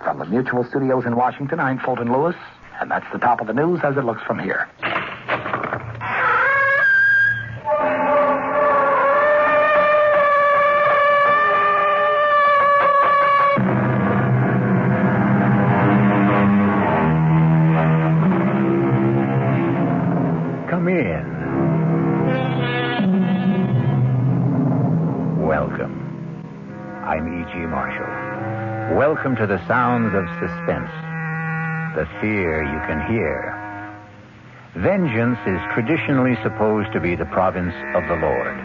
From the Mutual Studios in Washington, I'm Fulton Lewis, and that's the top of the news as it looks from here. Come in. Welcome. I'm E.G. Marshall. Welcome to the sounds of suspense, the fear you can hear. Vengeance is traditionally supposed to be the province of the Lord.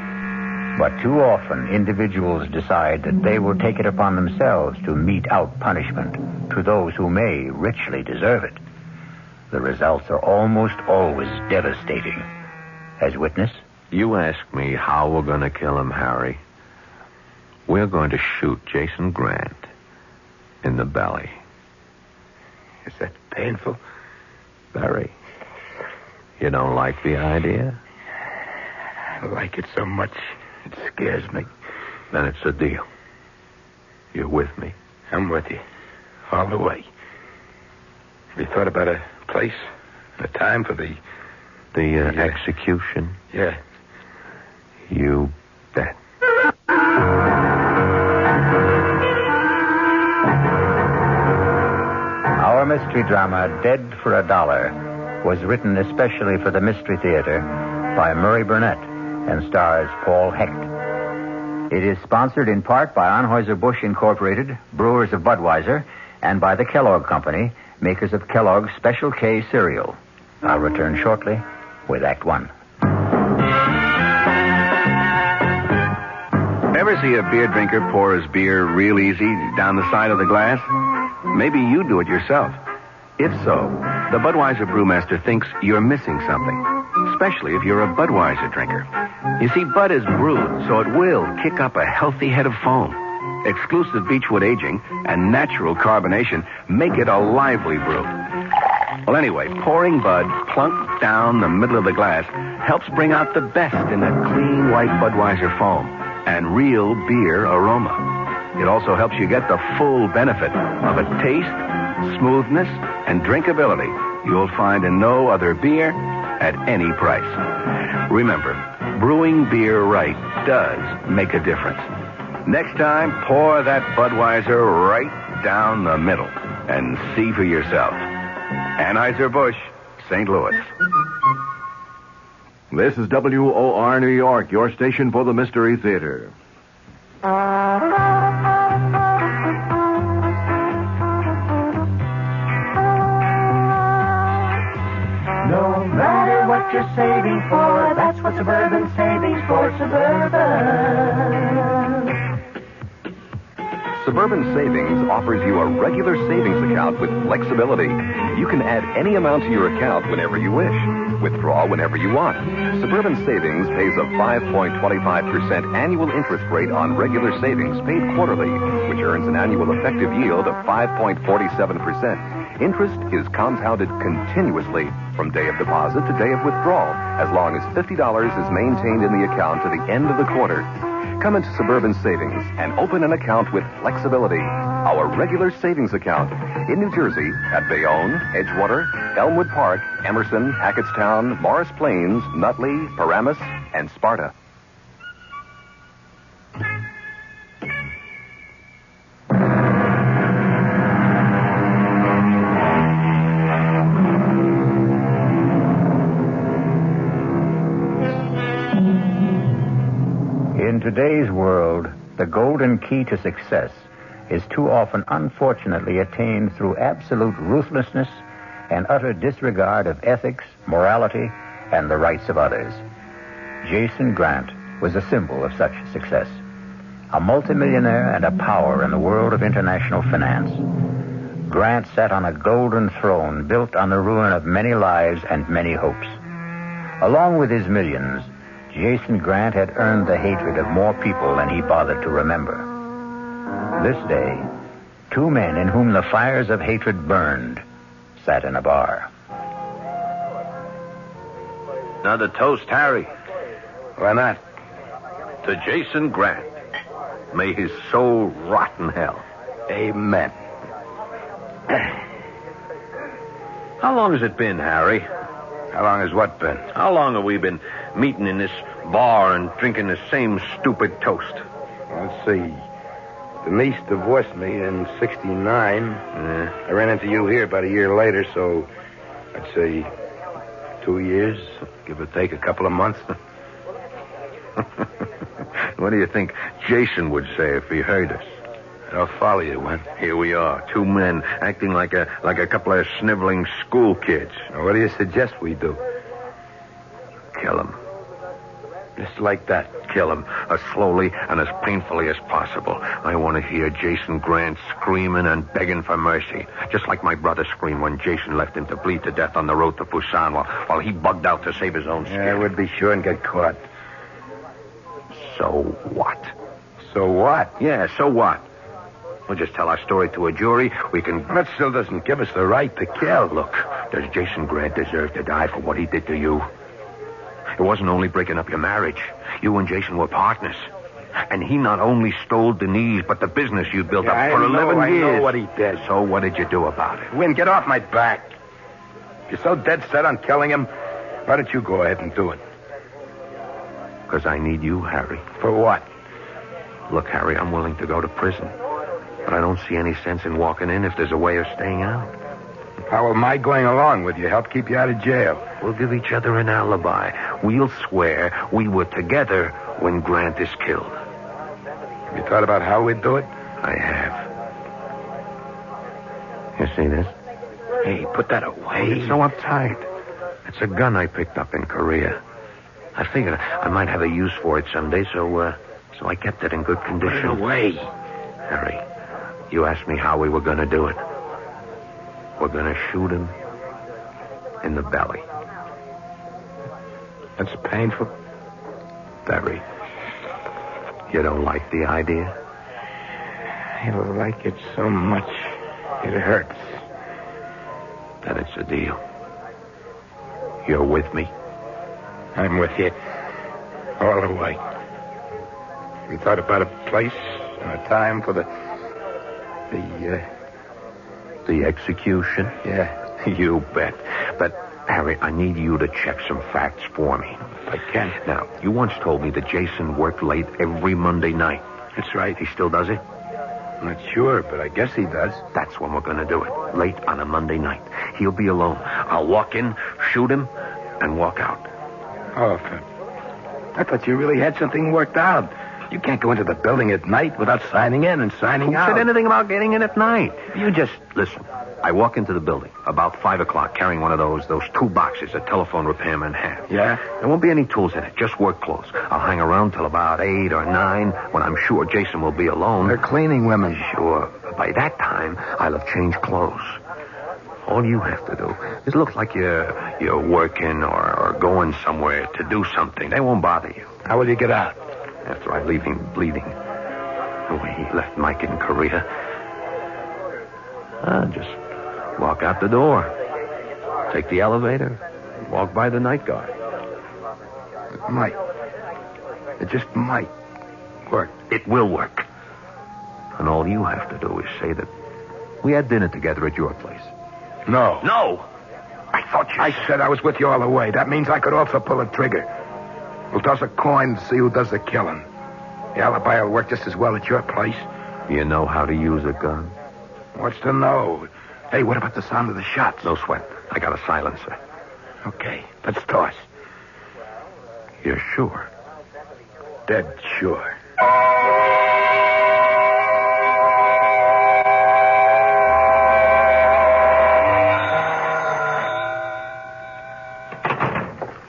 But too often, individuals decide that they will take it upon themselves to mete out punishment to those who may richly deserve it. The results are almost always devastating. As witness? You ask me how we're going to kill him, Harry. We're going to shoot Jason Grant in the belly. Is that painful? Very. You don't like the idea? I like it so much, it scares me. Then it's a deal. You're with me? I'm with you. All the way. Have you thought about a place, a time for the execution? Yeah. You bet. Our mystery drama, Dead for a Dollar, was written especially for the Mystery Theater by Murray Burnett and stars Paul Hecht. It is sponsored in part by Anheuser-Busch Incorporated, brewers of Budweiser, and by the Kellogg Company, makers of Kellogg's Special K cereal. I'll return shortly with Act One. Ever see a beer drinker pour his beer real easy down the side of the glass? Maybe you do it yourself. If so, the Budweiser brewmaster thinks you're missing something, especially if you're a Budweiser drinker. You see, Bud is brewed, so it will kick up a healthy head of foam. Exclusive beechwood aging and natural carbonation make it a lively brew. Well, anyway, pouring Bud plunk down the middle of the glass helps bring out the best in that clean white Budweiser foam and real beer aroma. It also helps you get the full benefit of a taste, smoothness, and drinkability you'll find in no other beer at any price. Remember, brewing beer right does make a difference. Next time, pour that Budweiser right down the middle and see for yourself. Anheuser-Busch, St. Louis. This is WOR New York, your station for the Mystery Theater. No matter what you're saving for, that's what Suburban Savings for Suburban. Suburban Savings offers you a regular savings account with flexibility. You can add any amount to your account whenever you wish. Withdraw whenever you want. Suburban Savings pays a 5.25% annual interest rate on regular savings paid quarterly, which earns an annual effective yield of 5.47%. Interest is compounded continuously from day of deposit to day of withdrawal, as long as $50 is maintained in the account to the end of the quarter. Come into Suburban Savings and open an account with flexibility. Our regular savings account in New Jersey at Bayonne, Edgewater, Elmwood Park, Emerson, Hackettstown, Morris Plains, Nutley, Paramus, and Sparta. In today's world, the golden key to success is too often unfortunately attained through absolute ruthlessness and utter disregard of ethics, morality, and the rights of others. Jason Grant was a symbol of such success. A multimillionaire and a power in the world of international finance. Grant sat on a golden throne built on the ruin of many lives and many hopes. Along with his millions, Jason Grant had earned the hatred of more people than he bothered to remember. This day, two men in whom the fires of hatred burned sat in a bar. Another toast, Harry. Why not? To Jason Grant. May his soul rot in hell. Amen. How long has it been, Harry? How long has what been? How long have we been meeting in this bar and drinking the same stupid toast? Let's see. Denise divorced me in 69. I ran into you here about a year later, so I'd say 2 years, give or take a couple of months. What do you think Jason would say if he heard us? I'll follow you, Wen. Here we are, two men acting like a couple of sniveling school kids. Now, what do you suggest we do? Kill him. Just like that. Kill him as slowly and as painfully as possible. I want to hear Jason Grant screaming and begging for mercy. Just like my brother screamed when Jason left him to bleed to death on the road to Busan while he bugged out to save his own skin. Yeah, we'd be sure and get caught. So what? So what? Yeah, so what? We'll just tell our story to a jury. We can... That still doesn't give us the right to kill. Look, does Jason Grant deserve to die for what he did to you? It wasn't only breaking up your marriage. You and Jason were partners. And he not only stole Denise, but the business you built up for 11 years. I know what he did. So what did you do about it? Win, get off my back. If you're so dead set on killing him, why don't you go ahead and do it? Because I need you, Harry. For what? Look, Harry, I'm willing to go to prison. But I don't see any sense in walking in if there's a way of staying out. How am I going along with you? Help keep you out of jail. We'll give each other an alibi. We'll swear we were together when Grant is killed. Have you thought about how we'd do it? I have. You see this? Hey, put that away. It's so uptight. It's a gun I picked up in Korea. I figured I might have a use for it someday, so I kept it in good condition. Put it away. Harry, you asked me how we were going to do it. We're going to shoot him in the belly. That's painful. Very. You don't like the idea? I don't like it so much. It hurts. Then it's a deal. You're with me? I'm with you. All the way. We thought about a place and a time for the execution? Yeah. You bet. But, Harry, I need you to check some facts for me. If I can. Now, you once told me that Jason worked late every Monday night. That's right. He still does it? I'm not sure, but I guess he does. That's when we're going to do it. Late on a Monday night. He'll be alone. I'll walk in, shoot him, and walk out. Oh, I thought you really had something worked out. You can't go into the building at night without signing in and signing out. Who said anything about getting in at night? You just listen. I walk into the building about 5 o'clock carrying one of those two boxes a telephone repairman have. Yeah? There won't be any tools in it, just work clothes. I'll hang around till about 8 or 9 when I'm sure Jason will be alone. They're cleaning women. Sure. But by that time, I'll have changed clothes. All you have to do is look like you're working or going somewhere to do something. They won't bother you. How will you get out? After I leave him bleeding. The way he left Mike in Korea. I'll just walk out the door. Take the elevator. Walk by the night guard. It might. It just might work. It will work. And all you have to do is say that we had dinner together at your place. No. No! I thought you... I said I was with you all the way. That means I could also pull a trigger. We'll toss a coin to see who does the killing. The alibi will work just as well at your place. You know how to use a gun? What's to know? Hey, what about the sound of the shots? No sweat. I got a silencer. Okay, let's toss. You're sure? Dead sure.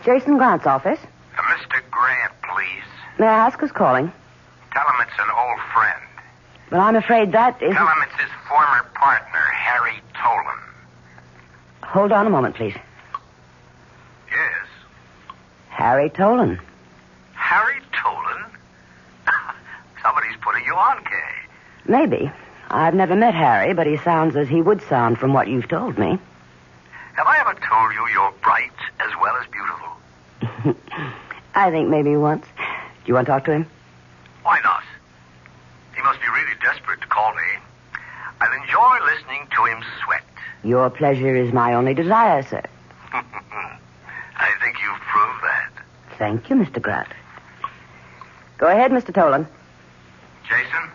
Jason Grant's office. Mr. Grant, please. May I ask who's calling? Tell him it's an old friend. Well, I'm afraid that isn't... Tell him it's his former partner, Harry Tolan. Hold on a moment, please. Yes. Harry Tolan. Harry Tolan? Somebody's putting you on, Kay. Maybe. I've never met Harry, but he sounds as he would sound from what you've told me. Have I ever told you you're bright as well as beautiful? I think maybe once. Do you want to talk to him? Why not? He must be really desperate to call me. I'll enjoy listening to him sweat. Your pleasure is my only desire, sir. I think you've proved that. Thank you, Mr. Grant. Go ahead, Mr. Tolan. Jason?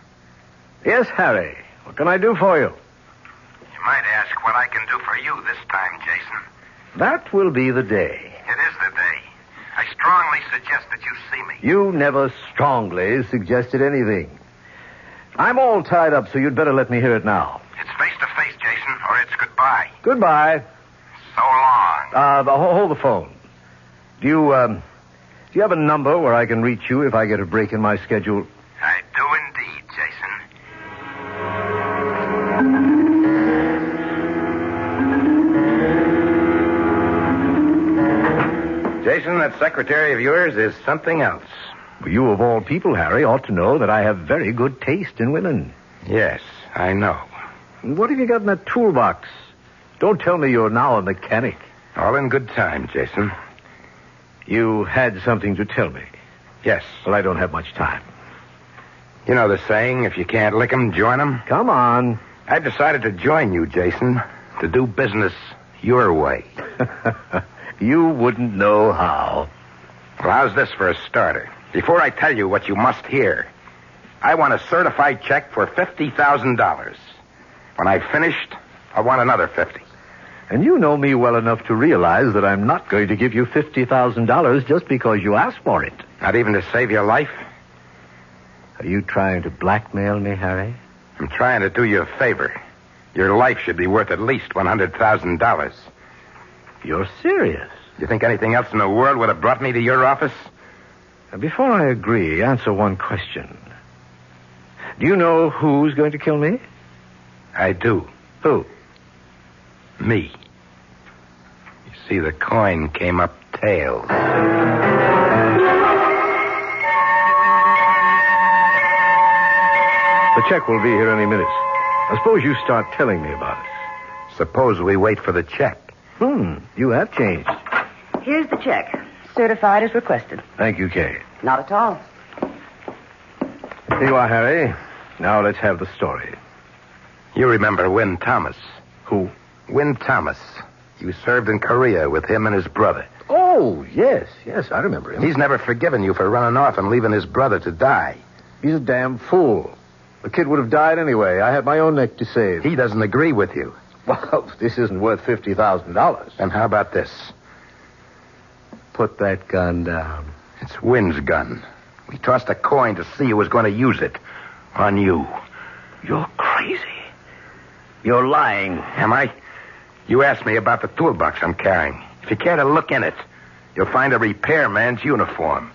Yes, Harry. What can I do for you? You might ask what I can do for you this time, Jason. That will be the day. It is the day. I strongly suggest that you see me. You never strongly suggested anything. I'm all tied up, so you'd better let me hear it now. It's face-to-face, Jason, or it's goodbye. Goodbye. So long. Hold the phone. Do you have a number where I can reach you if I get a break in my schedule? I do indeed, Jason. Jason, that secretary of yours is something else. You, of all people, Harry, ought to know that I have very good taste in women. Yes, I know. What have you got in that toolbox? Don't tell me you're now a mechanic. All in good time, Jason. You had something to tell me. Yes. Well, I don't have much time. You know the saying, if you can't lick 'em, join 'em? Come on. I've decided to join you, Jason, to do business your way. You wouldn't know how. Well, how's this for a starter? Before I tell you what you must hear, I want a certified check for $50,000. When I've finished, I want another 50. And you know me well enough to realize that I'm not going to give you $50,000 just because you asked for it. Not even to save your life? Are you trying to blackmail me, Harry? I'm trying to do you a favor. Your life should be worth at least $100,000. You're serious? You think anything else in the world would have brought me to your office? Before I agree, answer one question. Do you know who's going to kill me? I do. Who? Me. You see, the coin came up tails. The check will be here any minute. I suppose you start telling me about it. Suppose we wait for the check. You have changed. Here's the check. Certified as requested. Thank you, Kay. Not at all. Here you are, Harry. Now let's have the story. You remember Win Thomas? Who? Win Thomas. You served in Korea with him and his brother. Oh, yes, I remember him. He's never forgiven you for running off and leaving his brother to die. He's a damn fool. The kid would have died anyway. I had my own neck to save. He doesn't agree with you. Well, this isn't worth $50,000. And how about this? Put that gun down. It's Win's gun. We tossed a coin to see who was going to use it. On you. You're crazy. You're lying. Am I? You asked me about the toolbox I'm carrying. If you care to look in it, you'll find a repairman's uniform.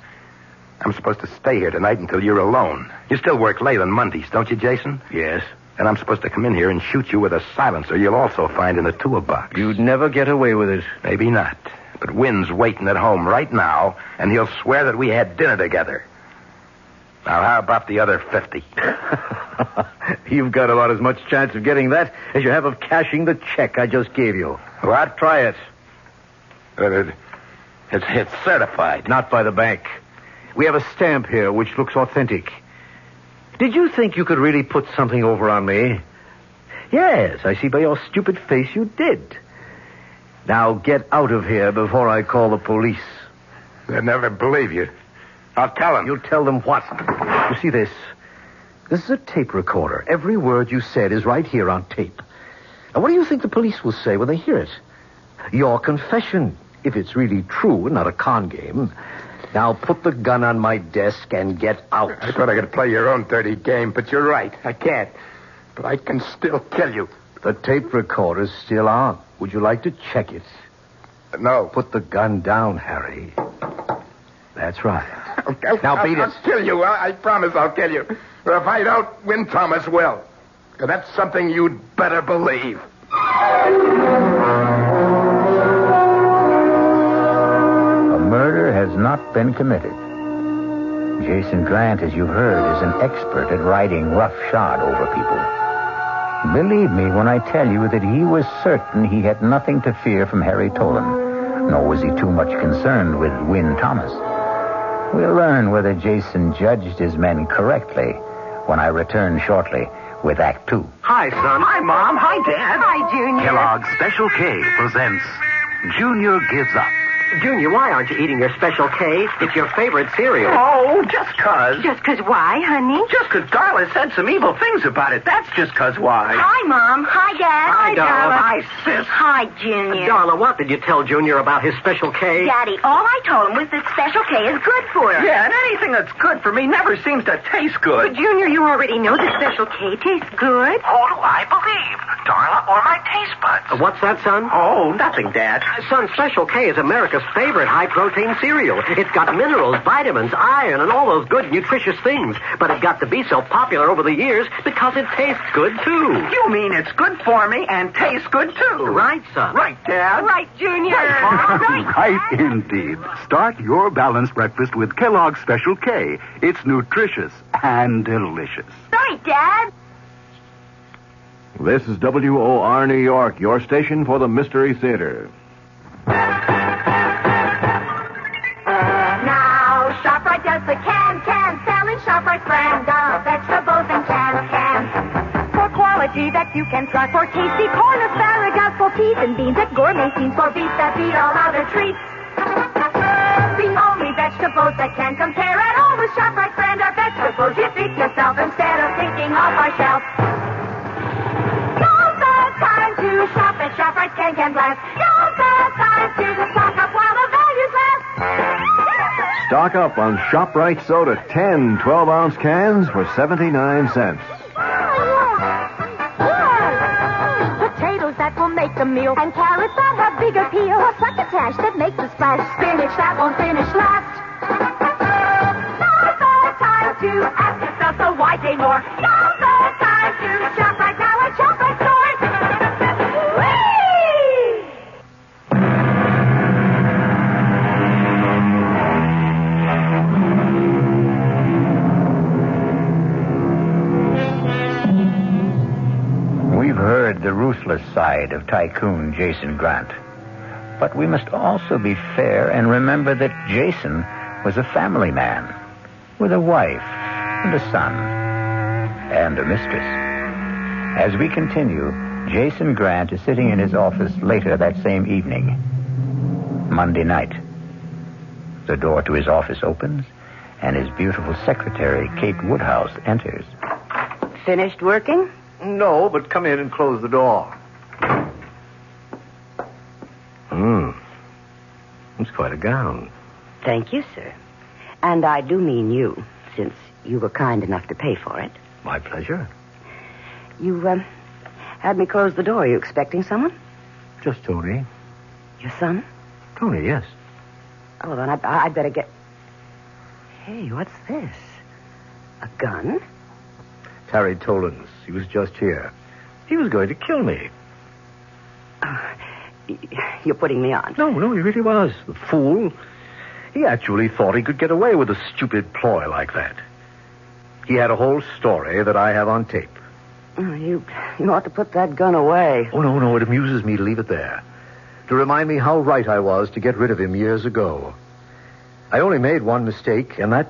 I'm supposed to stay here tonight until you're alone. You still work late on Mondays, don't you, Jason? Yes. And I'm supposed to come in here and shoot you with a silencer you'll also find in the toolbox. You'd never get away with it. Maybe not. But Win's waiting at home right now, and he'll swear that we had dinner together. Now, how about the other 50? You've got about as much chance of getting that as you have of cashing the check I just gave you. What? Try it. It's certified. Not by the bank. We have a stamp here which looks authentic. Did you think you could really put something over on me? Yes, I see by your stupid face you did. Now get out of here before I call the police. They'll never believe you. I'll tell them. You'll tell them what? You see this? This is a tape recorder. Every word you said is right here on tape. Now, what do you think the police will say when they hear it? Your confession, if it's really true and not a con game. Now put the gun on my desk and get out. I thought I could play your own dirty game, but you're right. I can't. But I can still kill you. The tape recorder's still on. Would you like to check it? No. Put the gun down, Harry. That's right. Now beat it. I'll kill you. I promise I'll kill you. Or if I don't, Win Thomas will. And that's something you'd better believe. A murder has not been committed. Jason Grant, as you've heard, is an expert at riding roughshod over people. Believe me when I tell you that he was certain he had nothing to fear from Harry Tolan, nor was he too much concerned with Win Thomas. We'll learn whether Jason judged his men correctly when I return shortly with Act Two. Hi, son. Hi, Mom. Hi, Dad. Hi, Junior. Kellogg's Special K presents Junior Gives Up. Junior, why aren't you eating your Special K? It's your favorite cereal. Oh, just 'cause. Just 'cause why, honey? Just 'cause Darla said some evil things about it. That's just 'cause why. Hi, Mom. Hi, Dad. Hi, Darla. Hi, sis. Hi, Junior. Darla, what did you tell Junior about his Special K? Daddy, all I told him was that Special K is good for him. Yeah, and anything that's good for me never seems to taste good. But, Junior, you already know that Special K tastes good. Who do I believe? Darla or my taste buds? What's that, son? Oh, nothing, Dad. Son, Special K is America's favorite high-protein cereal. It's got minerals, vitamins, iron, and all those good, nutritious things. But it got to be so popular over the years because it tastes good, too. You mean it's good for me and tastes good, too? Right, son. Right, Dad. Right, Junior. Right, indeed. Start your balanced breakfast with Kellogg's Special K. It's nutritious and delicious. Right, Dad. This is WOR New York, your station for the Mystery Theater. Now, ShopRite does the can selling ShopRite's brand of vegetables and cans. For quality that you can trust, for tasty corn, asparagus, for peas and beans, and gourmet scenes, for beets that beat all other treats. The only vegetables that can compare at all with ShopRite's brand are vegetables you feed yourself instead of picking off our shelf. Now's the time to shop at ShopRite's Can Blast. Now's the time to stock up while the values last. Stock up on ShopRite soda 10 12-ounce cans for 79 cents. Potatoes that will make the meal, and carrots that have bigger peel, a succotash that makes a splash, spinach that won't finish last. Now's the time to ask yourself, so why pay more? Now's the time to shop right now at ShopRite stores. We've heard the ruthless side of tycoon Jason Grant. But we must also be fair and remember that Jason was a family man with a wife and a son and a mistress. As we continue, Jason Grant is sitting in his office later that same evening, Monday night. The door to his office opens, and his beautiful secretary, Kate Woodhouse, enters. Finished working? No, but come in and close the door. It's quite a gown. Thank you, sir. And I do mean you, since you were kind enough to pay for it. My pleasure. You, had me close the door. Are you expecting someone? Just Tony. Your son? Tony, yes. Oh, then I'd better get... Hey, what's this? A gun? Harry Tolan's. He was just here. He was going to kill me. You're putting me on. No, he really was. The fool. He actually thought he could get away with a stupid ploy like that. He had a whole story that I have on tape. You ought to put that gun away. Oh, no, it amuses me to leave it there. To remind me how right I was to get rid of him years ago. I only made one mistake, and that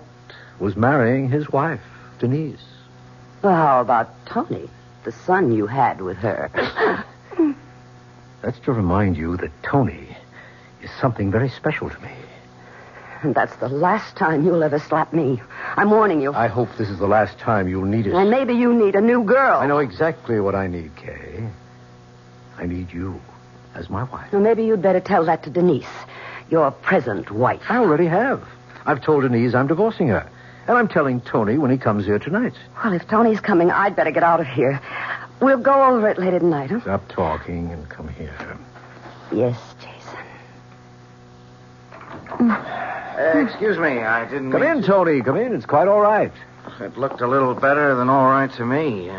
was marrying his wife, Denise. Well, how about Tony, the son you had with her? That's to remind you that Tony is something very special to me. And that's the last time you'll ever slap me. I'm warning you. I hope this is the last time you'll need it. And maybe you need a new girl. I know exactly what I need, Kay. I need you as my wife. Well, maybe you'd better tell that to Denise, your present wife. I already have. I've told Denise I'm divorcing her. And I'm telling Tony when he comes here tonight. Well, if Tony's coming, I'd better get out of here. We'll go over it later tonight, huh? Stop talking and come here. Yes, Jason. Excuse me, I didn't Come in, Tony. Come in. It's quite all right. It looked a little better than all right to me.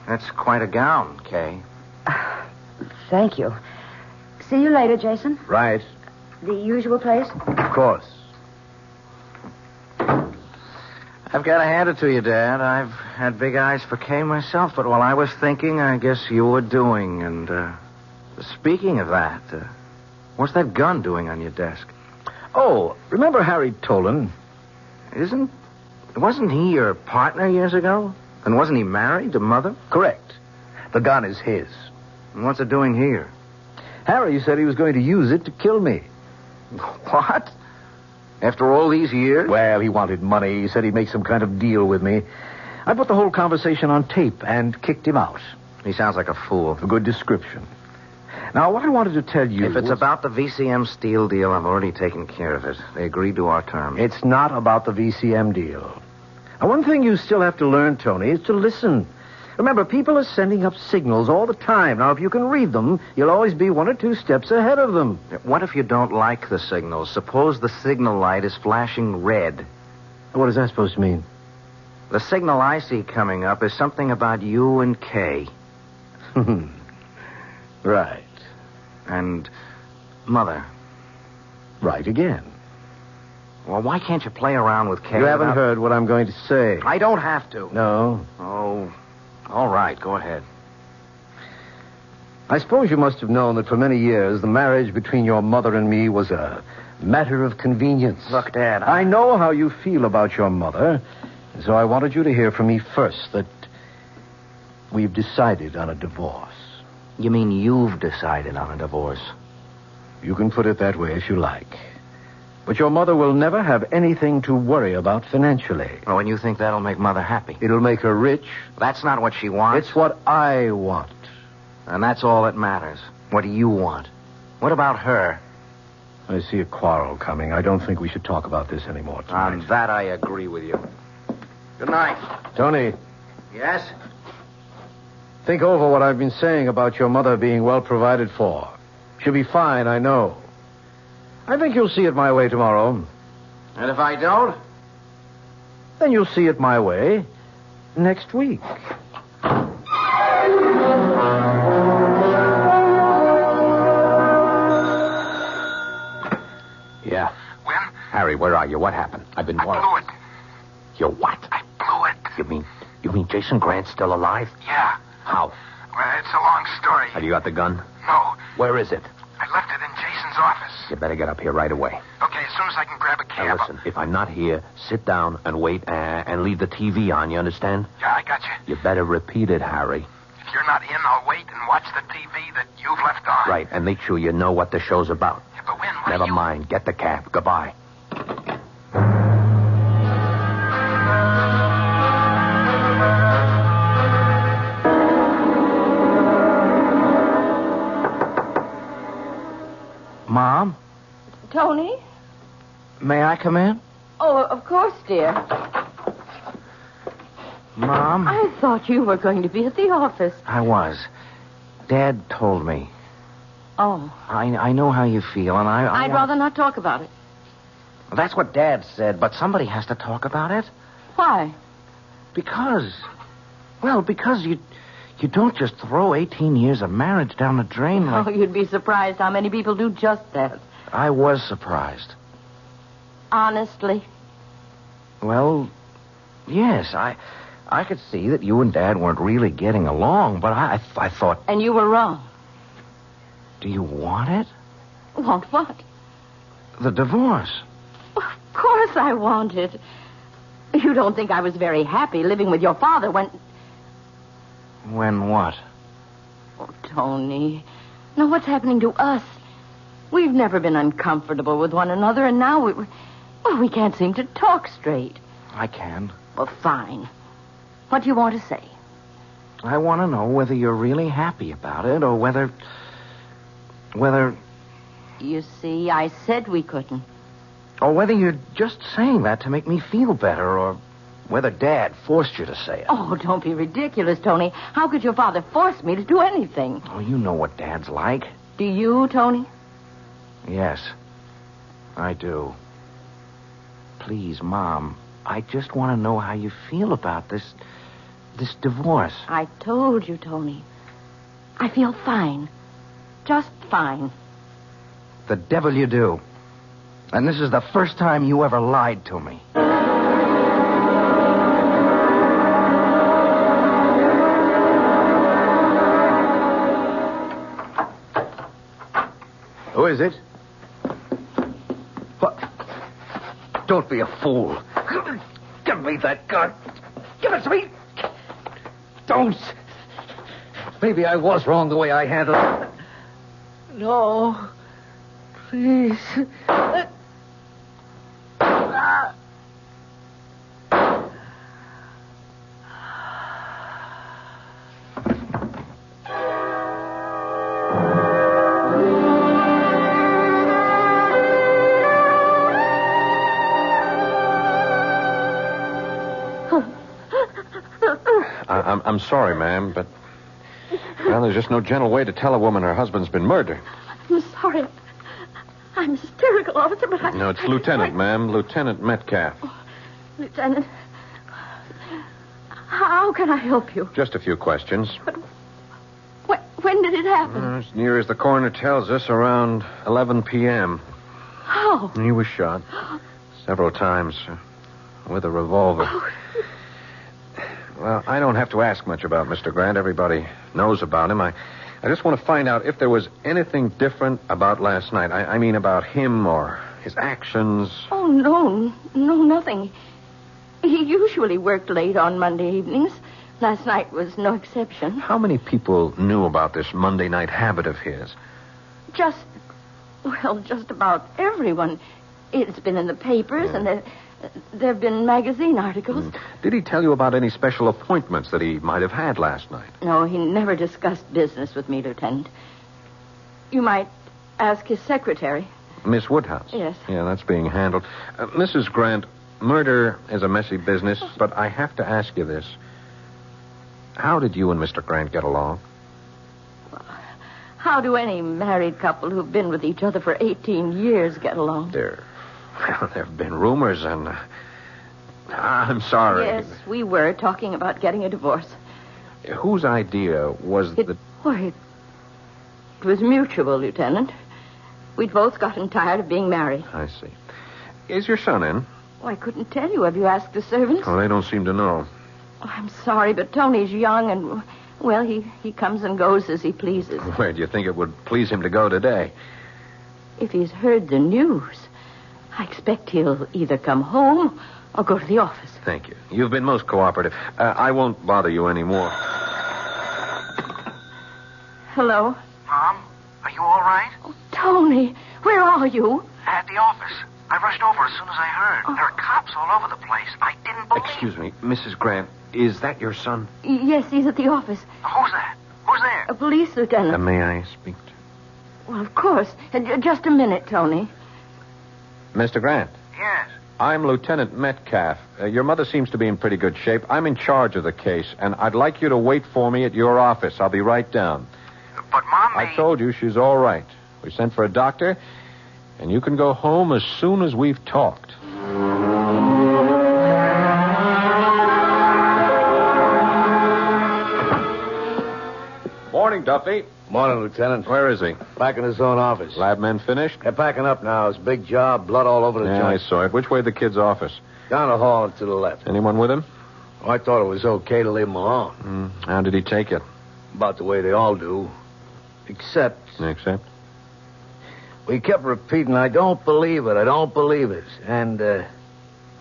That's quite a gown, Kay. Thank you. See you later, Jason. Right. The usual place? Of course. I've got to hand it to you, Dad. I've had big eyes for Kay myself, but while I was thinking, I guess you were doing. And, speaking of that, what's that gun doing on your desk? Oh, remember Harry Tolan? Wasn't he your partner years ago? And wasn't he married to Mother? Correct. The gun is his. And what's it doing here? Harry said he was going to use it to kill me. What? After all these years? Well, he wanted money. He said he'd make some kind of deal with me. I put the whole conversation on tape and kicked him out. He sounds like a fool. A good description. Now, what I wanted to tell you... If it's about the VCM steel deal, I've already taken care of it. They agreed to our terms. It's not about the VCM deal. Now, one thing you still have to learn, Tony, is to listen. Remember, people are sending up signals all the time. Now, if you can read them, you'll always be 1 or 2 steps ahead of them. What if you don't like the signals? Suppose the signal light is flashing red. What is that supposed to mean? The signal I see coming up is something about you and Kay. Right. And Mother. Right again. Well, why can't you play around with Kay? You haven't heard what I'm going to say. I don't have to. No. Oh, all right. Go ahead. I suppose you must have known that for many years the marriage between your mother and me was a matter of convenience. Look, Dad, I know how you feel about your mother, so I wanted you to hear from me first that we've decided on a divorce. You mean you've decided on a divorce? You can put it that way if you like. But your mother will never have anything to worry about financially. Oh, and you think that'll make Mother happy? It'll make her rich. That's not what she wants. It's what I want. And that's all that matters. What do you want? What about her? I see a quarrel coming. I don't think we should talk about this anymore tonight. On that, I agree with you. Good night. Tony. Yes? Think over what I've been saying about your mother being well provided for. She'll be fine, I know. I think you'll see it my way tomorrow. And if I don't? Then you'll see it my way next week. Yeah. When? Harry, where are you? What happened? I've been worried. I blew it. You what? I blew it. You mean Jason Grant's still alive? Yeah. How? Well, it's a long story. Have you got the gun? No. Where is it? I left it in Jason's office. You better get up here right away. Okay, as soon as I can grab a cab. Now listen, if I'm not here, sit down and wait and leave the TV on, you understand? Yeah, I got you. You better repeat it, Harry. If you're not in, I'll wait and watch the TV that you've left on. Right, and make sure you know what the show's about. Yeah, but when? Never mind. Get the cab. Goodbye. Mom? Tony? May I come in? Oh, of course, dear. Mom? I thought you were going to be at the office. I was. Dad told me. Oh. I know how you feel, and I'd rather not talk about it. That's what Dad said, but somebody has to talk about it. Why? Because you don't just throw 18 years of marriage down the drain like... Oh, you'd be surprised how many people do just that. I was surprised. Honestly? Well, yes, I could see that you and Dad weren't really getting along, but I thought... And you were wrong. Do you want it? Want what? The divorce. Of course I want it. You don't think I was very happy living with your father when... When what? Oh, Tony. Now, what's happening to us? We've never been uncomfortable with one another, and now we can't seem to talk straight. I can. Well, fine. What do you want to say? I want to know whether you're really happy about it, or whether... You see, I said we couldn't. Or whether you're just saying that to make me feel better, or whether Dad forced you to say it. Oh, don't be ridiculous, Tony. How could your father force me to do anything? Oh, you know what Dad's like. Do you, Tony? Yes, I do. Please, Mom, I just want to know how you feel about this divorce. I told you, Tony. I feel fine. Just fine. The devil you do. And this is the first time you ever lied to me. Who is it? What? Don't be a fool. Give me that gun. Give it to me. Don't. Maybe I was wrong the way I handled it. No. Please. I'm sorry, ma'am, but... Well, there's just no gentle way to tell a woman her husband's been murdered. I'm sorry. I'm hysterical, officer, but No, it's Lieutenant, ma'am. Lieutenant Metcalf. Lieutenant, how can I help you? Just a few questions. But when did it happen? As near as the coroner tells us, around 11 p.m. How? He was shot several times with a revolver. Oh. Well, I don't have to ask much about Mr. Grant. Everybody knows about him. I just want to find out if there was anything different about last night. I mean about him or his actions. Oh, no, nothing. He usually worked late on Monday evenings. Last night was no exception. How many people knew about this Monday night habit of his? Just about everyone. It's been in the papers, and there have been magazine articles. Did he tell you about any special appointments that he might have had last night? No, he never discussed business with me, Lieutenant. You might ask his secretary. Miss Woodhouse? Yes. Yeah, that's being handled. Mrs. Grant, murder is a messy business, but I have to ask you this. How did you and Mr. Grant get along? How do any married couple who've been with each other for 18 years get along? There have been rumors, and... I'm sorry. Yes, we were talking about getting a divorce. Whose idea was the... It was mutual, Lieutenant. We'd both gotten tired of being married. I see. Is your son in? Oh, I couldn't tell you. Have you asked the servants? Oh, they don't seem to know. Oh, I'm sorry, but Tony's young and... Well, he comes and goes as he pleases. Where do you think it would please him to go today? If he's heard the news, I expect he'll either come home or go to the office. Thank you. You've been most cooperative. I won't bother you anymore. Hello? Mom, are you all right? Oh, Tony, where are you? At the office. I rushed over as soon as I heard. There are cops all over the place. I didn't believe... Excuse me, Mrs. Grant, is that your son? Yes, he's at the office. Who's that? Who's there? A police lieutenant. May I speak to... Well, of course. Just a minute, Tony. Mr. Grant? Yes. I'm Lieutenant Metcalf. Your mother seems to be in pretty good shape. I'm in charge of the case, and I'd like you to wait for me at your office. I'll be right down. But, Mom, I told you she's all right. We sent for a doctor, and you can go home as soon as we've talked. Morning, Duffy. Morning, Lieutenant. Where is he? Back in his own office. Lab men finished? They're packing up now. It's a big job, blood all over the Yeah, joint. I saw it. Which way the kid's office? Down the hall and to the left. Anyone with him? Oh, I thought it was okay to leave him alone. How did he take it? About the way they all do. Except... We kept repeating, I don't believe it, I don't believe it. And,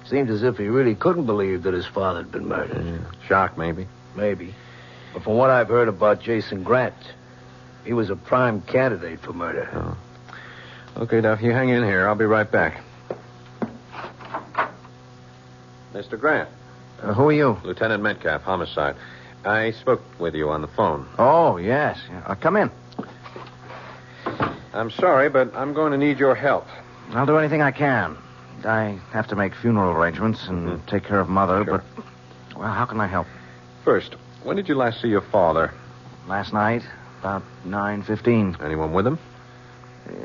seemed as if he really couldn't believe that his father had been murdered. Shock, maybe. Maybe. But from what I've heard about Jason Grant, he was a prime candidate for murder. Oh. Okay, Duff, you hang in here. I'll be right back. Mr. Grant. Who are you? Lieutenant Metcalf, homicide. I spoke with you on the phone. Oh, yes. Come in. I'm sorry, but I'm going to need your help. I'll do anything I can. I have to make funeral arrangements and take care of Mother, Sure. but... Well, how can I help? First, when did you last see your father? Last night, about 9:15. Anyone with him?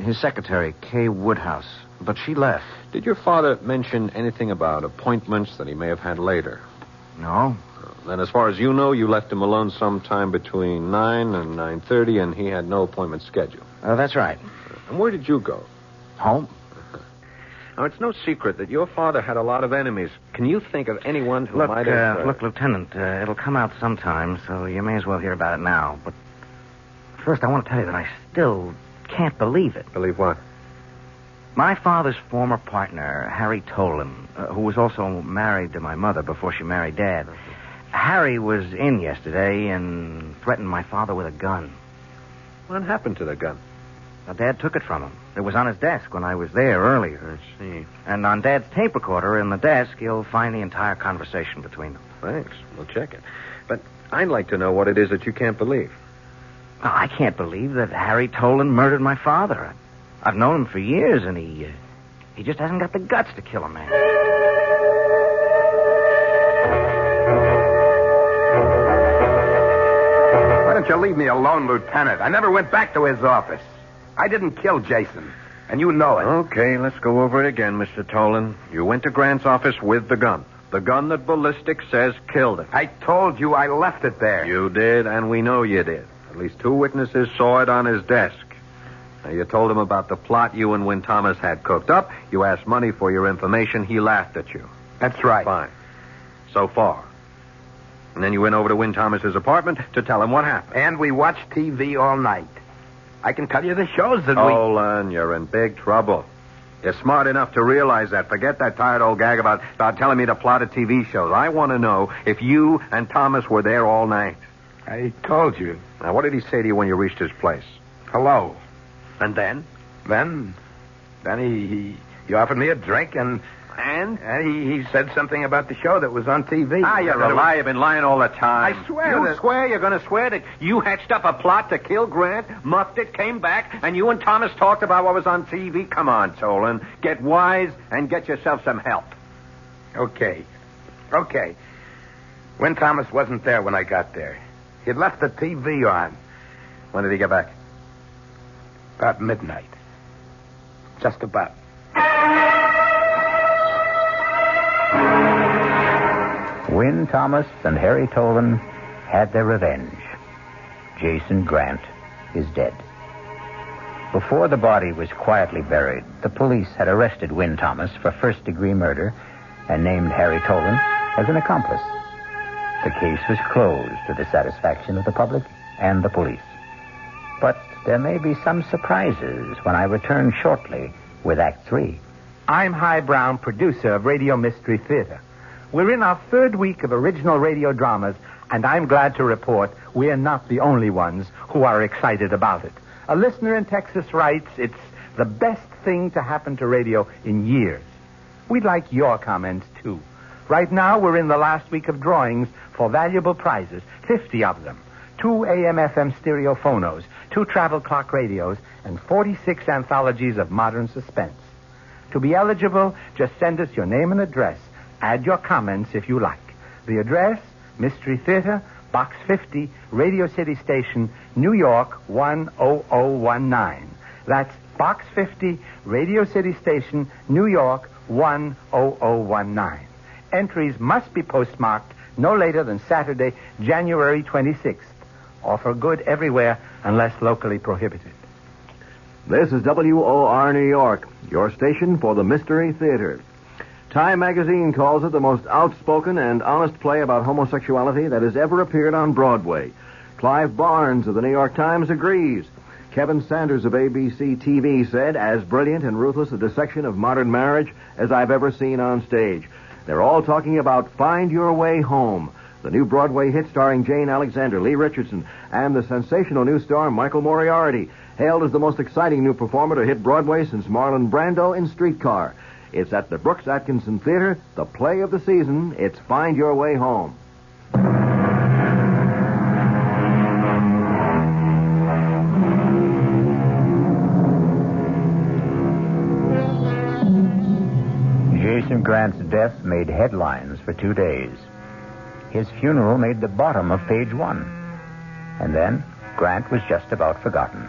His secretary, Kay Woodhouse. But she left. Did your father mention anything about appointments that he may have had later? No. Then as far as you know, you left him alone sometime between 9 and 9:30, and he had no appointment scheduled. That's right. And where did you go? Home. Now, it's no secret that your father had a lot of enemies. Can you think of anyone who might have... Look, Lieutenant, it'll come out sometime, so you may as well hear about it now. But first, I want to tell you that I still can't believe it. Believe what? My father's former partner, Harry Tolan, who was also married to my mother before she married Dad, Harry was in yesterday and threatened my father with a gun. What happened to the gun? Now, Dad took it from him. It was on his desk when I was there earlier. I see. And on Dad's tape recorder in the desk, you'll find the entire conversation between them. Thanks. We'll check it. But I'd like to know what it is that you can't believe. Well, I can't believe that Harry Tolan murdered my father. I've known him for years, and he just hasn't got the guts to kill a man. Why don't you leave me alone, Lieutenant? I never went back to his office. I didn't kill Jason, and you know it. Okay, let's go over it again, Mr. Tolan. You went to Grant's office with the gun. The gun that ballistics says killed him. I told you I left it there. You did, and we know you did. At least 2 witnesses saw it on his desk. Now, you told him about the plot you and Win Thomas had cooked up. You asked money for your information. He laughed at you. That's right. Fine. So far. And then you went over to Win Thomas's apartment to tell him what happened. And we watched TV all night. I can tell you the shows that Tolan, you're in big trouble. You're smart enough to realize that. Forget that tired old gag about telling me to plot a TV shows. I want to know if you and Thomas were there all night. I told you. Now, what did he say to you when you reached his place? Hello. And then? Then he offered me a drink and he said something about the show that was on TV. You're a liar. You've been lying all the time. I swear You that... swear? You're going to swear that you hatched up a plot to kill Grant, muffed it, came back, and you and Thomas talked about what was on TV? Come on, Tolan. Get wise and get yourself some help. Okay. Win Thomas wasn't there when I got there. He'd left the TV on. When did he get back? About midnight. Just about. Win Thomas and Harry Tolan had their revenge. Jason Grant is dead. Before the body was quietly buried, the police had arrested Win Thomas for first-degree murder and named Harry Tolan as an accomplice. The case was closed to the satisfaction of the public and the police. But there may be some surprises when I return shortly with Act 3. I'm Hy Brown, producer of Radio Mystery Theater. We're in our 3rd week of original radio dramas, and I'm glad to report we're not the only ones who are excited about it. A listener in Texas writes, it's the best thing to happen to radio in years. We'd like your comments, too. Right now, we're in the last week of drawings for valuable prizes, 50 of them. 2 AM/FM stereo phonos, 2 travel clock radios, and 46 anthologies of modern suspense. To be eligible, just send us your name and address. Add your comments if you like. The address, Mystery Theater, Box 50, Radio City Station, New York 10019. That's Box 50, Radio City Station, New York 10019. Entries must be postmarked no later than Saturday, January 26th. Offer good everywhere unless locally prohibited. This is WOR New York, your station for the Mystery Theater. Time magazine calls it the most outspoken and honest play about homosexuality that has ever appeared on Broadway. Clive Barnes of the New York Times agrees. Kevin Sanders of ABC TV said, as brilliant and ruthless a dissection of modern marriage as I've ever seen on stage. They're all talking about Find Your Way Home, the new Broadway hit starring Jane Alexander, Lee Richardson, and the sensational new star Michael Moriarty, hailed as the most exciting new performer to hit Broadway since Marlon Brando in Streetcar. It's at the Brooks Atkinson Theater, the play of the season. It's Find Your Way Home. Jason Grant's death made headlines for 2 days. His funeral made the bottom of page 1. And then Grant was just about forgotten.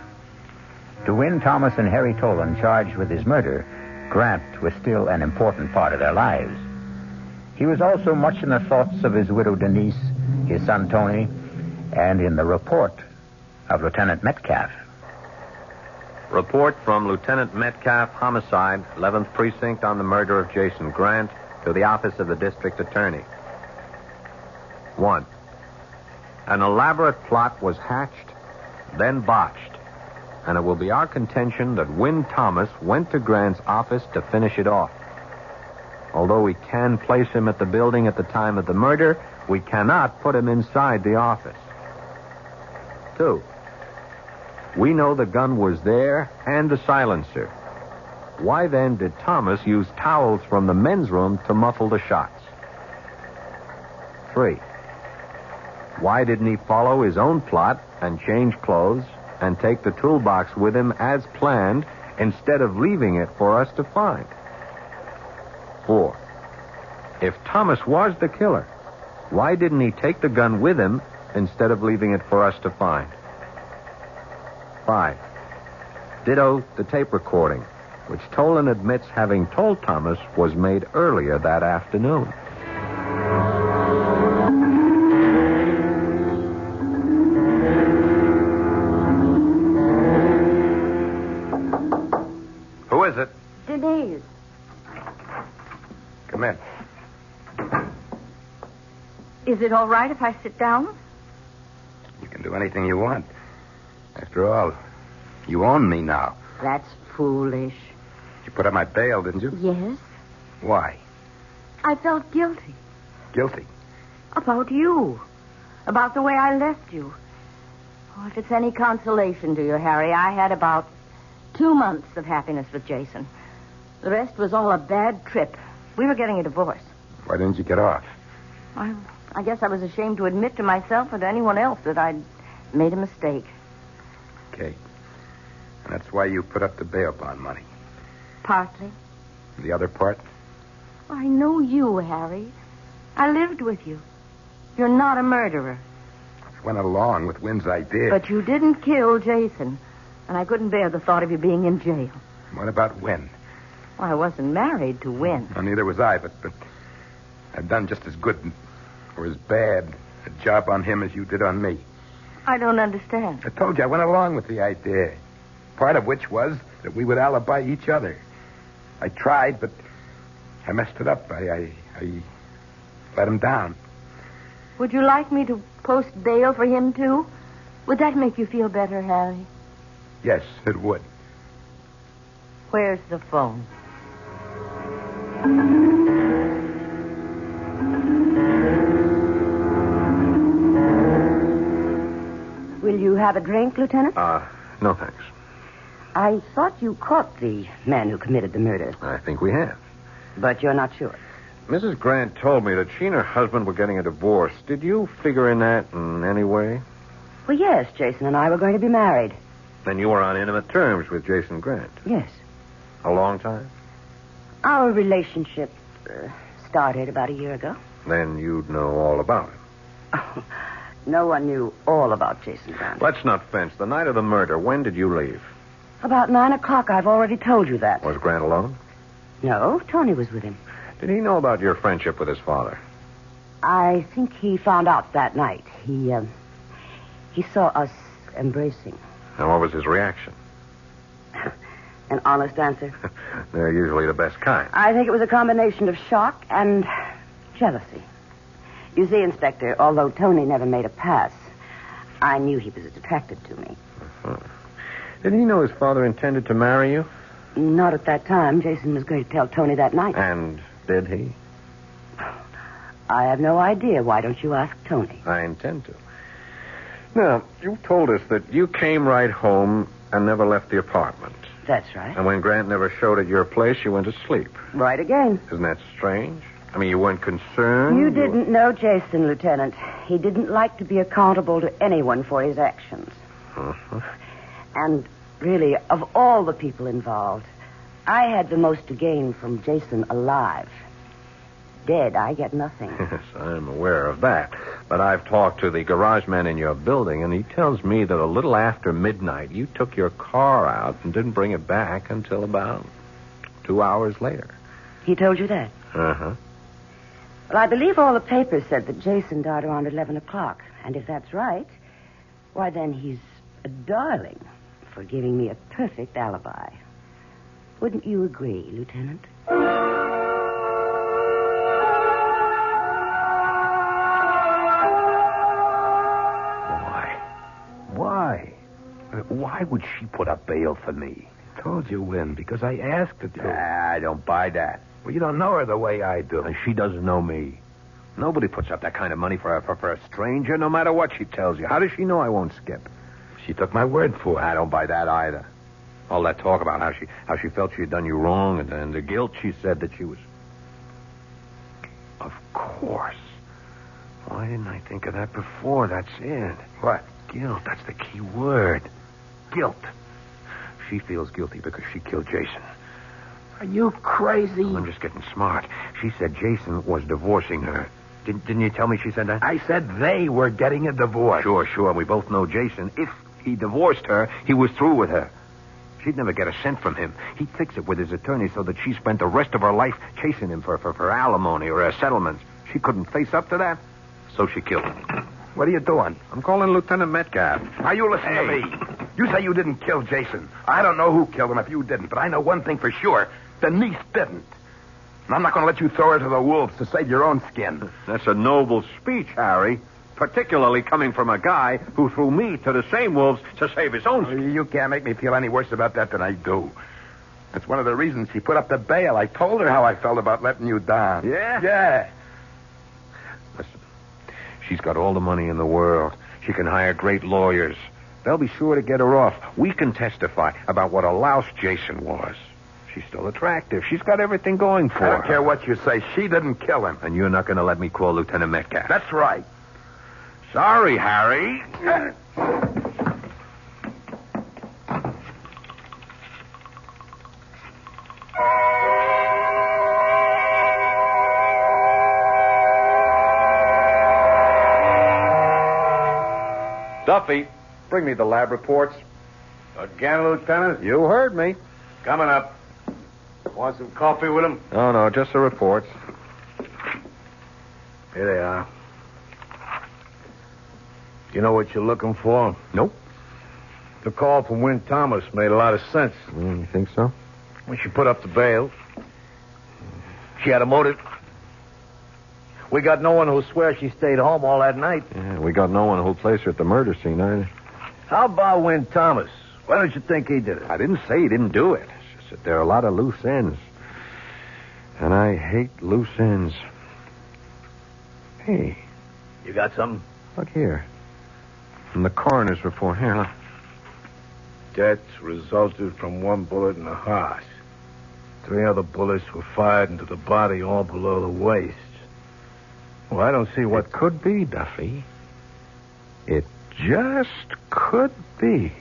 To Win Thomas and Harry Tolan charged with his murder, Grant was still an important part of their lives. He was also much in the thoughts of his widow Denise, his son Tony, and in the report of Lieutenant Metcalf. Report from Lieutenant Metcalf, homicide, 11th Precinct on the murder of Jason Grant, to the office of the district attorney. 1. An elaborate plot was hatched, then botched, and it will be our contention that Win Thomas went to Grant's office to finish it off. Although we can place him at the building at the time of the murder, we cannot put him inside the office. 2, we know the gun was there and the silencer. Why then did Thomas use towels from the men's room to muffle the shots? 3, why didn't he follow his own plot and change clothes and take the toolbox with him as planned instead of leaving it for us to find? 4, if Thomas was the killer, why didn't he take the gun with him instead of leaving it for us to find? 5, ditto the tape recording, which Tolan admits having told Thomas was made earlier that afternoon. Who is it? Denise. Come in. Is it all right if I sit down? You can do anything you want. After all, you own me now. That's foolish. You put up my bail, didn't you? Yes. Why? I felt guilty. Guilty? About you. About the way I left you. Oh, if it's any consolation to you, Harry, I had about 2 months of happiness with Jason. The rest was all a bad trip. We were getting a divorce. Why didn't you get off? I guess I was ashamed to admit to myself or to anyone else that I'd made a mistake. Okay. And that's why you put up the bail bond money. Partly. The other part? I know you, Harry. I lived with you. You're not a murderer. I went along with Wynn's idea. But you didn't kill Jason. And I couldn't bear the thought of you being in jail. What about Wynn? Well, I wasn't married to Wynn. Well, neither was I, but I've done just as good or as bad a job on him as you did on me. I don't understand. I told you I went along with the idea. Part of which was that we would alibi each other. I tried, but I messed it up. I let him down. Would you like me to post bail for him, too? Would that make you feel better, Harry? Yes, it would. Where's the phone? Will you have a drink, Lieutenant? No, thanks. I thought you caught the man who committed the murder. I think we have. But you're not sure. Mrs. Grant told me that she and her husband were getting a divorce. Did you figure in that in any way? Well, yes, Jason and I were going to be married. Then you were on intimate terms with Jason Grant? Yes. A long time? Our relationship started about a year ago. Then you'd know all about him. Oh, no one knew all about Jason Grant. Let's not fence. The night of the murder, when did you leave? About 9 o'clock. I've already told you that. Was Grant alone? No, Tony was with him. Did he know about your friendship with his father? I think he found out that night. He saw us embracing. And what was his reaction? An honest answer? They're usually the best kind. I think it was a combination of shock and jealousy. You see, Inspector, although Tony never made a pass, I knew he was attracted to me. Uh-huh. Did he know his father intended to marry you? Not at that time. Jason was going to tell Tony that night. And did he? I have no idea. Why don't you ask Tony? I intend to. Now, you told us that you came right home and never left the apartment. That's right. And when Grant never showed at your place, you went to sleep. Right again. Isn't that strange? I mean, you weren't concerned? You didn't know Jason, Lieutenant. He didn't like to be accountable to anyone for his actions. Uh-huh. And really, of all the people involved, I had the most to gain from Jason alive. Dead, I get nothing. Yes, I'm aware of that. But I've talked to the garage man in your building, and he tells me that a little after midnight, you took your car out and didn't bring it back until about 2 hours later. He told you that? Uh-huh. Well, I believe all the papers said that Jason died around 11 o'clock. And if that's right, why then he's a darling for giving me a perfect alibi. Wouldn't you agree, Lieutenant? Why would she put up bail for me? Told you, Wynn, because I asked her to. I don't buy that. Well, you don't know her the way I do. And she doesn't know me. Nobody puts up that kind of money for a stranger, no matter what she tells you. How does she know I won't skip? She took my word for it. I don't buy that either. All that talk about how she felt she had done you wrong and the guilt she said that she was... Of course. Why didn't I think of that before? That's it. What? Guilt. That's the key word. Guilt. She feels guilty because she killed Jason. Are you crazy? I'm just getting smart. She said Jason was divorcing her. Didn't you tell me she said that? I said they were getting a divorce. Sure. We both know Jason. If he divorced her, he was through with her. She'd never get a cent from him. He'd fix it with his attorney so that she spent the rest of her life chasing him for alimony or a settlement. She couldn't face up to that, so she killed him. What are you doing? I'm calling Lieutenant Metcalf. Now, you listen to me. You say you didn't kill Jason. I don't know who killed him if you didn't, but I know one thing for sure. Denise didn't. And I'm not going to let you throw her to the wolves to save your own skin. That's a noble speech, Harry. Particularly coming from a guy who threw me to the same wolves to save his own skin. You can't make me feel any worse about that than I do. That's one of the reasons she put up the bail. I told her how I felt about letting you down. Yeah? Yeah. Listen, she's got all the money in the world. She can hire great lawyers. They'll be sure to get her off. We can testify about what a louse Jason was. She's still attractive. She's got everything going for her. I don't care what you say. She didn't kill him. And you're not going to let me call Lieutenant Metcalf. That's right. Sorry, Harry. Duffy, bring me the lab reports. Again, Lieutenant? You heard me. Coming up. Want some coffee with him? No, just the reports. Here they are. You know what you're looking for? Nope. The call from Wynn Thomas made a lot of sense. You think so? When she put up the bail, she had a motive. We got no one who'll swear she stayed home all that night. Yeah, we got no one who'll place her at the murder scene either. How about Wynn Thomas? Why don't you think he did it? I didn't say he didn't do it. It's just that there are a lot of loose ends. And I hate loose ends. Hey. You got something? Look here. From the coroner's report. Here, look. Deaths resulted from one bullet in the heart. 3 other bullets were fired into the body, all below the waist. Well, I don't see what... It could be, Duffy. It just could be.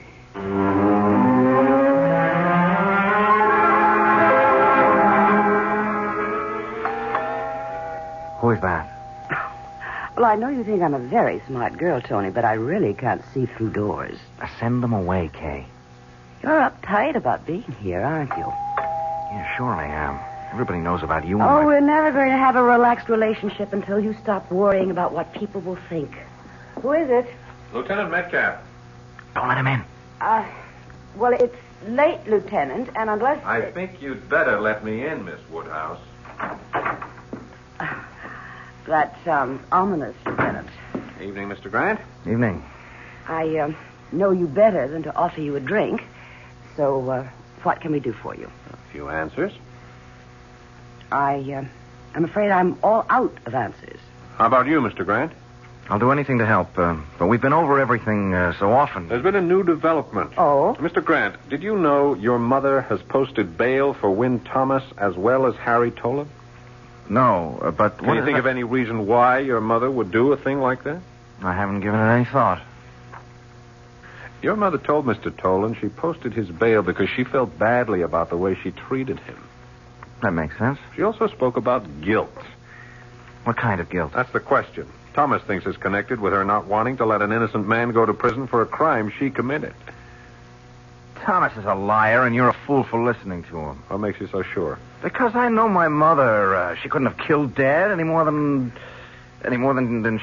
Who is that? Well, I know you think I'm a very smart girl, Tony, but I really can't see through doors. Send them away, Kay. You're uptight about being here, aren't you? Yeah, sure I am. Everybody knows about you. Oh, we're never going to have a relaxed relationship until you stop worrying about what people will think. Who is it? Lieutenant Metcalf. Don't let him in. Well, it's late, Lieutenant, and unless... I think you'd better let me in, Miss Woodhouse. That's ominous, Lieutenant. Evening, Mr. Grant. Evening. I know you better than to offer you a drink. So, what can we do for you? A few answers. I'm afraid I'm all out of answers. How about you, Mr. Grant? I'll do anything to help, but we've been over everything so often. There's been a new development. Oh? Mr. Grant, did you know your mother has posted bail for Wynn Thomas as well as Harry Tolan? No, but... Can you think of any reason why your mother would do a thing like that? I haven't given it any thought. Your mother told Mr. Tolan she posted his bail because she felt badly about the way she treated him. That makes sense. She also spoke about guilt. What kind of guilt? That's the question. Thomas thinks it's connected with her not wanting to let an innocent man go to prison for a crime she committed. Thomas is a liar, and you're a fool for listening to him. What makes you so sure? Because I know my mother. She couldn't have killed Dad any more than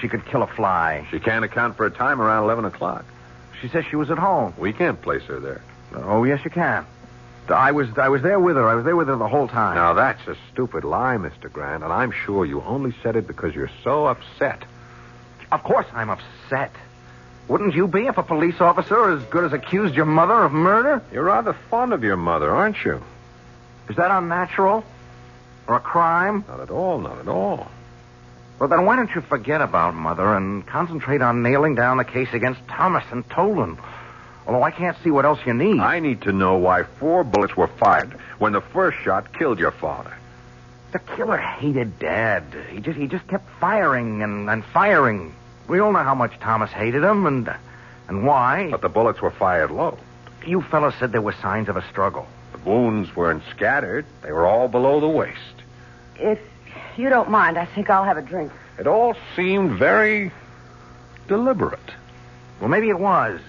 she could kill a fly. She can't account for a time around 11 o'clock. She says she was at home. We can't place her there. Oh, yes, you can. I was there with her. I was there with her the whole time. Now, that's a stupid lie, Mr. Grant, and I'm sure you only said it because you're so upset. Of course I'm upset. Wouldn't you be if a police officer as good as accused your mother of murder? You're rather fond of your mother, aren't you? Is that unnatural? Or a crime? Not at all, not at all. Well, then why don't you forget about Mother and concentrate on nailing down the case against Thomas and Tolan? Although I can't see what else you need. I need to know why 4 bullets were fired when the first shot killed your father. The killer hated Dad. He just kept firing and firing. We all know how much Thomas hated him and why. But the bullets were fired low. You fellows said there were signs of a struggle. The wounds weren't scattered. They were all below the waist. If you don't mind, I think I'll have a drink. It all seemed very deliberate. Well, maybe it was.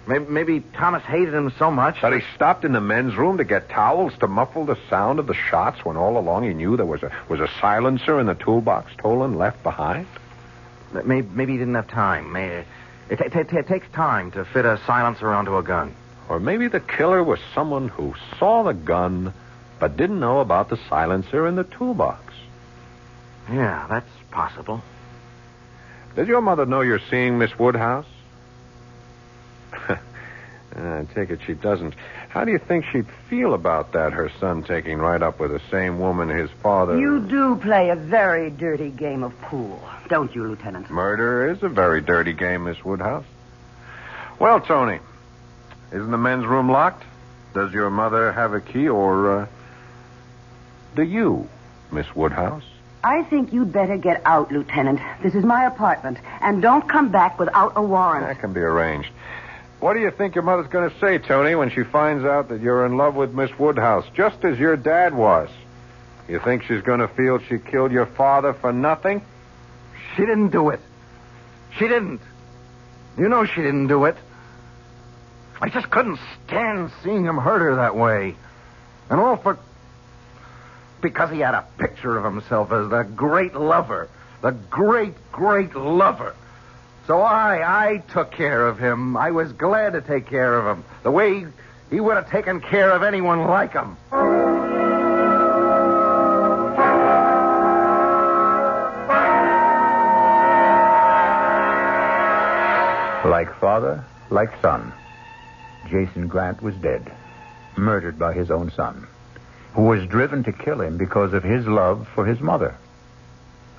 Maybe Thomas hated him so much that he stopped in the men's room to get towels to muffle the sound of the shots when all along he knew there was a silencer in the toolbox Tolan left behind. Maybe he didn't have time. It takes time to fit a silencer onto a gun. Or maybe the killer was someone who saw the gun but didn't know about the silencer in the toolbox. Yeah, that's possible. Does your mother know you're seeing Miss Woodhouse? I take it she doesn't. How do you think she'd feel about that, her son taking right up with the same woman his father... You do play a very dirty game of pool, don't you, Lieutenant? Murder is a very dirty game, Miss Woodhouse. Well, Tony, isn't the men's room locked? Does your mother have a key, or do you, Miss Woodhouse? I think you'd better get out, Lieutenant. This is my apartment, and don't come back without a warrant. That can be arranged. What do you think your mother's going to say, Tony, when she finds out that you're in love with Miss Woodhouse, just as your dad was? You think she's going to feel she killed your father for nothing? She didn't do it. She didn't. You know she didn't do it. I just couldn't stand seeing him hurt her that way. And all because he had a picture of himself as the great lover. The great, great lover. So I took care of him. I was glad to take care of him. The way he would have taken care of anyone like him. Like father, like son, Jason Grant was dead, murdered by his own son, who was driven to kill him because of his love for his mother.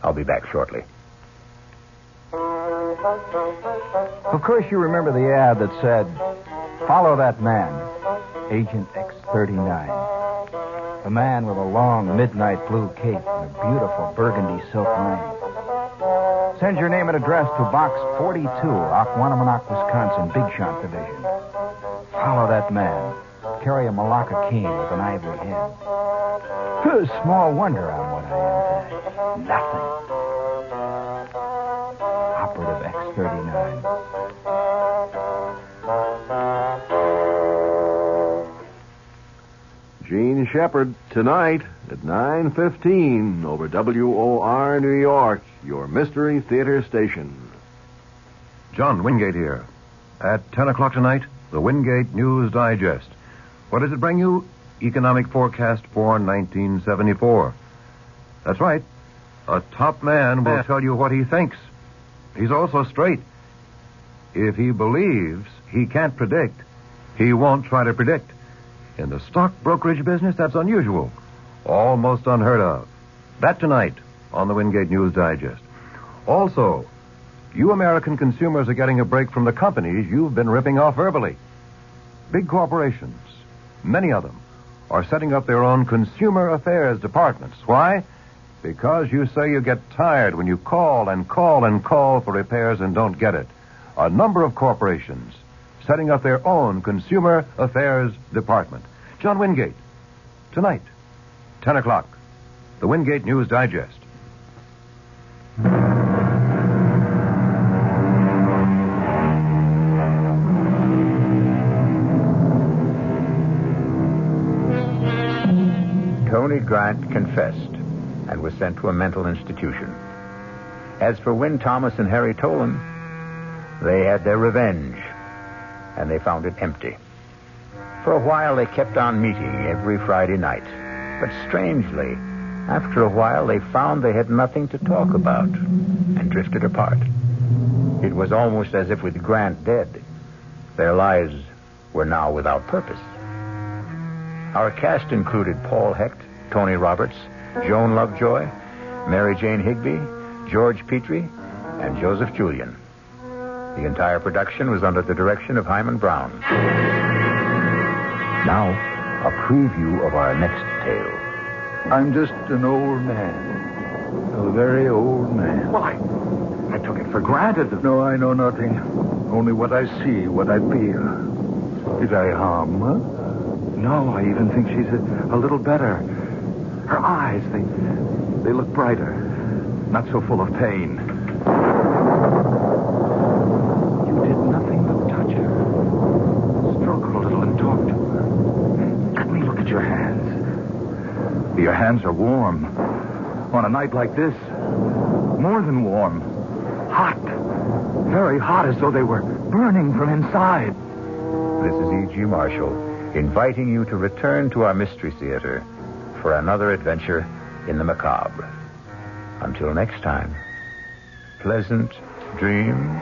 I'll be back shortly. Of course you remember the ad that said, "Follow that man, Agent X-39. A man with a long midnight blue cape and a beautiful burgundy silk lining. Send your name and address to Box 42, Aquanamonoc, Wisconsin, Big Shot Division. Follow that man. Carry a Malacca cane with an ivory head. Small wonder I'm what I am today. Nothing. Operative X-39. Gene Shepard, tonight at 9:15 over WOR New York, your Mystery Theater station. John Wingate here. At 10 o'clock tonight, the Wingate News Digest. What does it bring you? Economic forecast for 1974. That's right. A top man will tell you what he thinks. He's also straight. If he believes he can't predict, he won't try to predict. In the stock brokerage business, that's unusual. Almost unheard of. That tonight on the Wingate News Digest. Also, you American consumers are getting a break from the companies you've been ripping off verbally. Big corporations, many of them, are setting up their own consumer affairs departments. Why? Because you say you get tired when you call and call and call for repairs and don't get it. A number of corporations setting up their own consumer affairs department. John Wingate, tonight, 10 o'clock, the Wingate News Digest. Tony Grant confessed and was sent to a mental institution. As for Win Thomas and Harry Tolan, they had their revenge, and they found it empty. For a while, they kept on meeting every Friday night. But strangely, after a while, they found they had nothing to talk about and drifted apart. It was almost as if with Grant dead, their lives were now without purpose. Our cast included Paul Hecht, Tony Roberts, Joan Lovejoy, Mary Jane Higby, George Petrie, and Joseph Julian. The entire production was under the direction of Hyman Brown. Now, a preview of our next tale. I'm just an old man. A very old man. Well, I took it for granted. No, I know nothing. Only what I see, what I feel. Did I harm her? No, I even think she's a little better. Her eyes, they look brighter. Not so full of pain. You did nothing but touch her. Stroke her a little and talk to her. Let me look at your hands. Your hands are warm. On a night like this, more than warm. Hot. Very hot, as though they were burning from inside. This is E.G. Marshall, inviting you to return to our Mystery Theater for another adventure in the macabre. Until next time, pleasant dreams.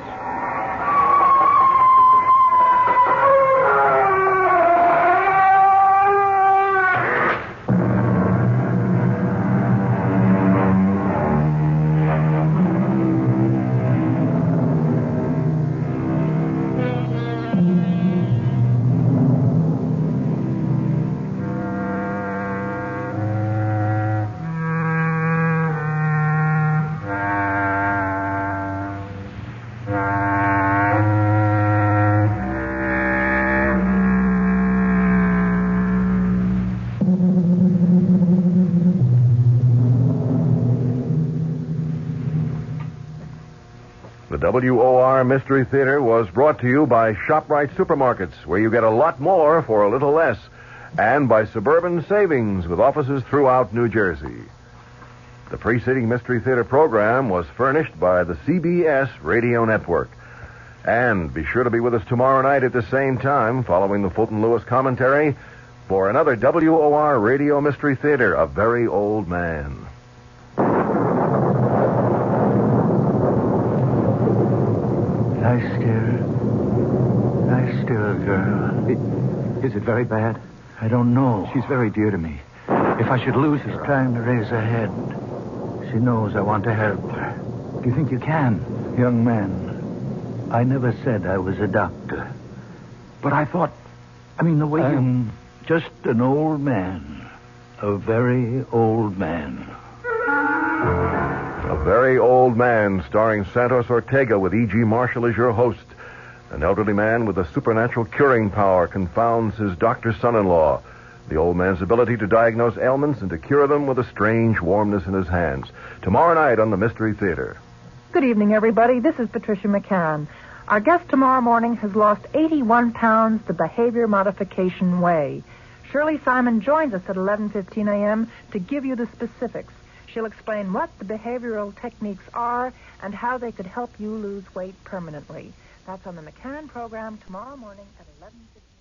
WOR Mystery Theater was brought to you by ShopRite Supermarkets, where you get a lot more for a little less, and by Suburban Savings, with offices throughout New Jersey. The preceding Mystery Theater program was furnished by the CBS Radio Network. And be sure to be with us tomorrow night at the same time, following the Fulton Lewis commentary, for another WOR Radio Mystery Theater, A Very Old Man. Lie still, girl. Is it very bad? I don't know. She's very dear to me. If I should lose her... She's trying to raise her head. She knows I want to help her. Do you think you can? Young man, I never said I was a doctor. But I thought... the way I'm just an old man. A very old man. A Very Old Man, starring Santos Ortega, with E.G. Marshall as your host. An elderly man with a supernatural curing power confounds his doctor son-in-law. The old man's ability to diagnose ailments and to cure them with a strange warmness in his hands. Tomorrow night on the Mystery Theater. Good evening, everybody. This is Patricia McCann. Our guest tomorrow morning has lost 81 pounds the behavior modification way. Shirley Simon joins us at 11:15 a.m. to give you the specifics. She'll explain what the behavioral techniques are and how they could help you lose weight permanently. That's on the McCann program tomorrow morning at 11:15.